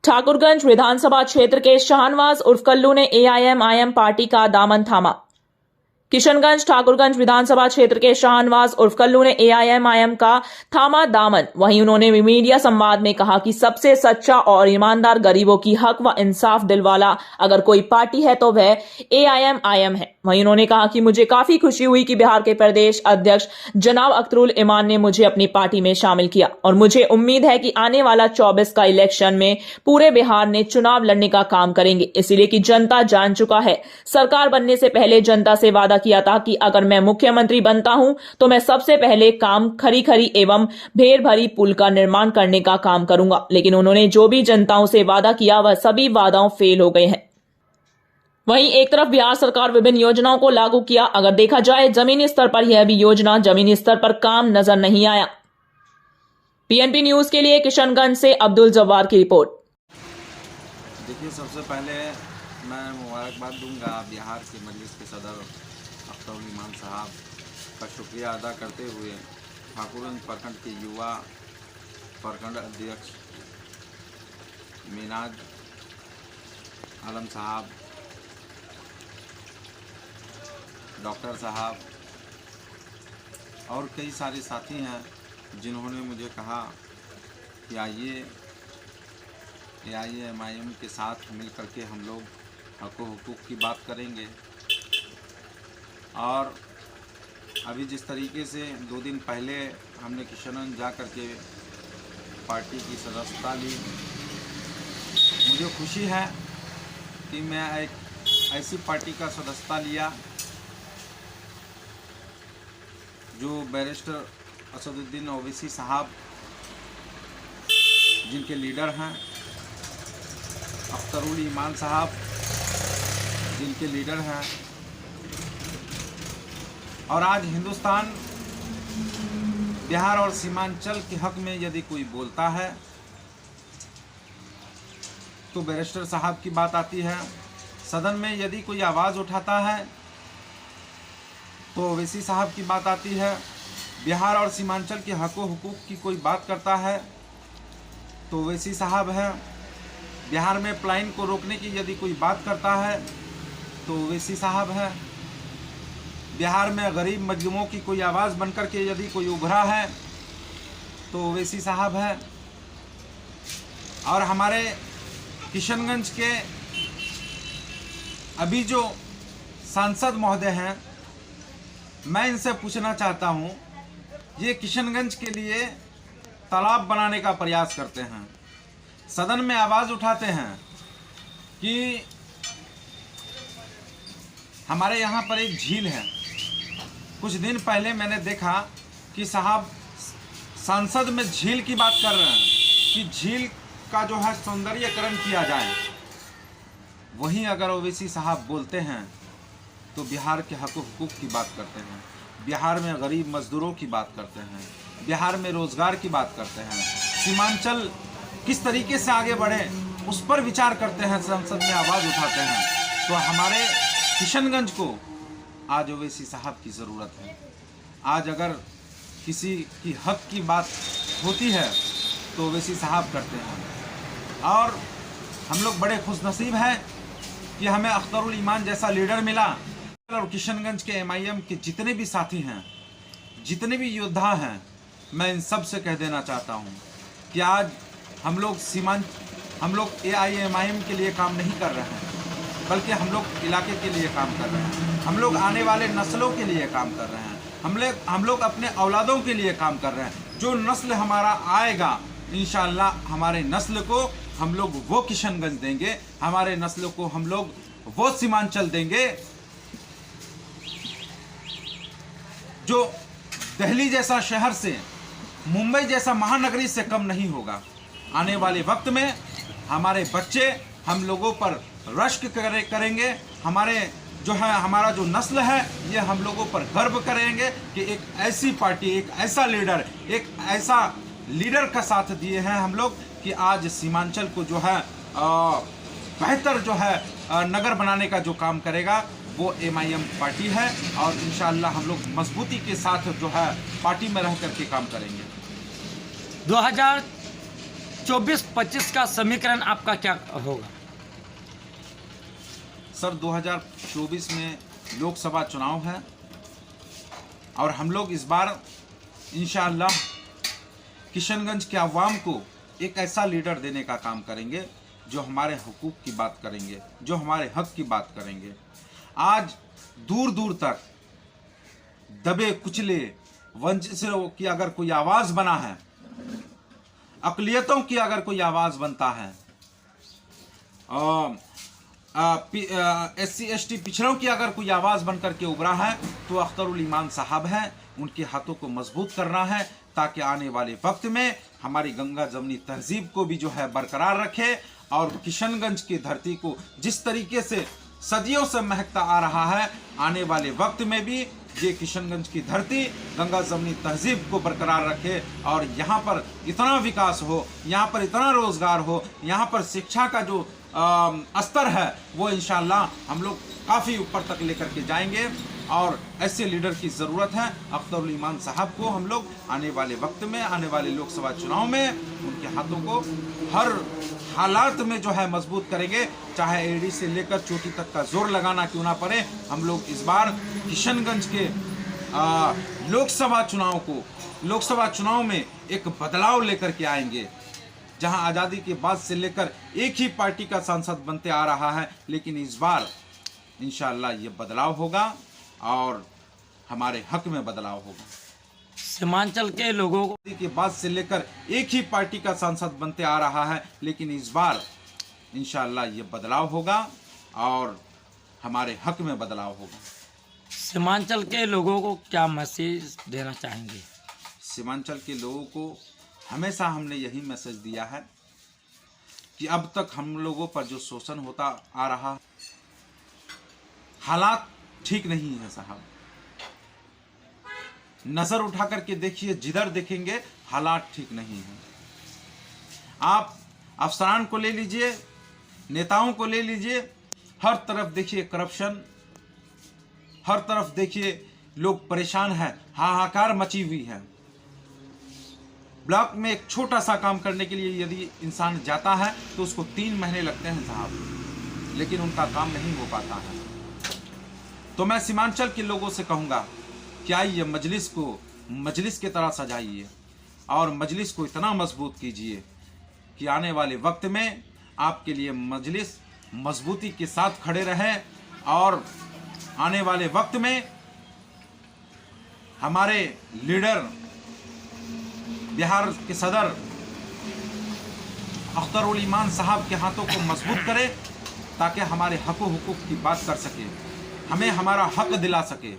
ठाकुरगंज विधानसभा क्षेत्र के शाहनवाज उर्फ कल्लू ने एआईएमआईएम पार्टी का दामन थामा। किशनगंज ठाकुरगंज विधानसभा क्षेत्र के शाहनवाज उर्फ कल्लू ने एआईएमआईएम का थामा दामन। वहीं उन्होंने मीडिया संवाद में कहा कि सबसे सच्चा और ईमानदार, गरीबों की हक व इंसाफ दिल वाला अगर कोई पार्टी है तो वह एआईएमआईएम है। वहीं उन्होंने कहा कि मुझे काफी खुशी हुई कि बिहार के प्रदेश अध्यक्ष जनाब अख्तरुल इमान ने मुझे अपनी पार्टी में शामिल किया और मुझे उम्मीद है कि आने वाला 24 का इलेक्शन में पूरे बिहार ने चुनाव लड़ने का काम करेंगे, इसलिए कि जनता जान चुका है। सरकार बनने से पहले जनता से वादा किया था कि अगर मैं मुख्यमंत्री बनता हूं तो मैं सबसे पहले काम खरी एवं भेड़ भरी पुल का निर्माण करने का काम करूंगा, लेकिन उन्होंने जो भी जनताओं से वादा किया वह सभी वादाओं फेल हो गए हैं। वहीं एक तरफ बिहार सरकार विभिन्न योजनाओं को लागू किया, अगर देखा जाए जमीनी स्तर पर यह भी योजना जमीनी स्तर पर काम नजर नहीं आया। पीएनपी न्यूज के लिए किशनगंज से अब्दुल जब्बार की रिपोर्ट। देखिए, सबसे पहले मैं मुबारकबाद दूंगा बिहार के मजलिस के सदर अख्तरुल इमान साहब का शुक्रिया अदा करते हुए ठाकुरगंज प्रखंड के युवा प्रखंड अध्यक्ष मिनाज आलम साहब, डॉक्टर साहब और कई सारे साथी हैं जिन्होंने मुझे कहा कि आइए एआईएमआईएम के साथ मिल करके हम लोग हकूक़ की बात करेंगे। और अभी जिस तरीके से 2 दिन पहले हमने किशनगंज जा कर के पार्टी की सदस्यता ली, मुझे खुशी है कि मैं एक ऐसी पार्टी का सदस्यता लिया जो बैरिस्टर असदुद्दीन ओवैसी साहब जिनके लीडर हैं, अख्तरुल ईमान साहब जिनके लीडर हैं, और आज हिंदुस्तान, बिहार और सीमांचल के हक में यदि कोई बोलता है तो बैरिस्टर साहब की बात आती है। सदन में यदि कोई आवाज़ उठाता है तो ओवैसी साहब की बात आती है। बिहार और सीमांचल के हकूक़ की कोई बात करता है तो ओवैसी साहब हैं। बिहार में पलायन को रोकने की यदि कोई बात करता है तो ओवैसी साहब हैं। बिहार में गरीब मजलूमों की कोई आवाज़ बनकर के यदि कोई उभरा है तो ओवैसी साहब हैं। और हमारे किशनगंज के अभी जो सांसद महोदय हैं, मैं इनसे पूछना चाहता हूं, ये किशनगंज के लिए तालाब बनाने का प्रयास करते हैं, सदन में आवाज़ उठाते हैं कि हमारे यहाँ पर एक झील है। कुछ दिन पहले मैंने देखा कि साहब संसद में झील की बात कर रहे हैं कि झील का जो है सौंदर्यीकरण किया जाए। वहीं अगर ओवैसी साहब बोलते हैं तो बिहार के हकूक़ की बात करते हैं, बिहार में गरीब मजदूरों की बात करते हैं, बिहार में रोज़गार की बात करते हैं, सीमांचल किस तरीके से आगे बढ़े उस पर विचार करते हैं, संसद में आवाज़ उठाते हैं। तो हमारे किशनगंज को आज ओवैसी साहब की ज़रूरत है। आज अगर किसी की हक की बात होती है तो ओवैसी साहब करते हैं। और हम लोग बड़े खुशनसीब हैं कि हमें अख्तरुल ईमान जैसा लीडर मिला। और किशनगंज के एमआईएम के जितने भी साथी हैं, जितने भी योद्धा हैं, मैं इन सब से कह देना चाहता हूं कि आज हम लोग एआईएमआईएम के लिए काम नहीं कर रहे हैं, बल्कि हम लोग इलाके के लिए काम कर रहे हैं। हम लोग आने वाले नस्लों के लिए काम कर रहे हैं। हम लोग अपने औलादों के लिए काम कर रहे हैं। जो नस्ल हमारा आएगा, इंशाअल्लाह हमारे नस्ल को हम लोग वो किशनगंज देंगे, हमारे नस्ल को हम लोग वो सीमांचल देंगे जो दिल्ली जैसा शहर से, मुंबई जैसा महानगरी से कम नहीं होगा। आने वाले वक्त में हमारे बच्चे हम लोगों पर रश्क करेंगे। हमारा जो नस्ल है ये हम लोगों पर गर्व करेंगे कि एक ऐसी पार्टी, एक ऐसा लीडर का साथ दिए हैं हम लोग कि आज सीमांचल को जो है बेहतर जो है नगर बनाने का जो काम करेगा वो एमआईएम पार्टी है। और इंशाअल्लाह हम लोग मजबूती के साथ जो है पार्टी में रह करके काम करेंगे। 24-25 का समीकरण आपका क्या होगा? सर 2024 में लोकसभा चुनाव है और हम लोग इस बार इंशाअल्लाह किशनगंज के अवाम को एक ऐसा लीडर देने का काम करेंगे जो हमारे हुकूक की बात करेंगे, जो हमारे हक की बात करेंगे। आज दूर दूर तक दबे कुचले वंचितों की अगर कोई आवाज़ बना है, अक़लियतों की अगर कोई आवाज़ बनता है, SC ST पिछड़ों की अगर कोई आवाज़ बन करके उभरा है तो अख्तरुल ईमान साहब हैं। उनके हाथों को मजबूत करना है ताकि आने वाले वक्त में हमारी गंगा जमनी तहजीब को भी जो है बरकरार रखे और किशनगंज की धरती को जिस तरीके से सदियों से महकता आ रहा है, आने वाले वक्त में भी ये किशनगंज की धरती गंगा जमनी तहजीब को बरकरार रखे और यहाँ पर इतना विकास हो, यहाँ पर इतना रोज़गार हो, यहाँ पर शिक्षा का जो स्तर है वो इंशाअल्लाह हम लोग काफ़ी ऊपर तक लेकर के जाएंगे और ऐसे लीडर की ज़रूरत है। अख्तरुल ईमान साहब को हम लोग आने वाले वक्त में, आने वाले लोकसभा चुनाव में उनके हाथों को हर हालात में जो है मजबूत करेंगे, चाहे एड़ी से लेकर चोटी तक का जोर लगाना क्यों ना पड़े। हम लोग इस बार किशनगंज के लोकसभा चुनाव में एक बदलाव लेकर के आएंगे, जहां आज़ादी के बाद से लेकर एक ही पार्टी का सांसद बनते आ रहा है, लेकिन इस बार इंशाअल्लाह ये बदलाव होगा और हमारे हक में बदलाव होगा। सीमांचल के लोगों को के बाद से लेकर एक ही पार्टी का सांसद बनते आ रहा है, लेकिन इस बार इंशाअल्लाह ये बदलाव होगा और हमारे हक में बदलाव होगा। सीमांचल के लोगों को क्या मैसेज देना चाहेंगे? सीमांचल के लोगों को हमेशा हमने यही मैसेज दिया है कि अब तक हम लोगों पर जो शोषण होता आ रहा, हालात ठीक नहीं है साहब। नजर उठा करके देखिए, जिधर देखेंगे हालात ठीक नहीं है। आप अफसरान को ले लीजिए, नेताओं को ले लीजिए, हर तरफ देखिए करप्शन, हर तरफ देखिए लोग परेशान हैं, हाहाकार मची हुई है। ब्लॉक में एक छोटा सा काम करने के लिए यदि इंसान जाता है तो उसको 3 महीने लगते हैं साहब, लेकिन उनका काम नहीं हो पाता है। तो मैं सीमांचल के लोगों से कहूँगा कि आइए मजलिस को मजलिस की तरह सजाइए और मजलिस को इतना मजबूत कीजिए कि आने वाले वक्त में आपके लिए मजलिस मजबूती के साथ खड़े रहे और आने वाले वक्त में हमारे लीडर बिहार के सदर अख्तरुल ईमान साहब के हाथों को मजबूत करे ताकि हमारे हक व हुकूक की बात कर सके, हमें हमारा हक दिला सके।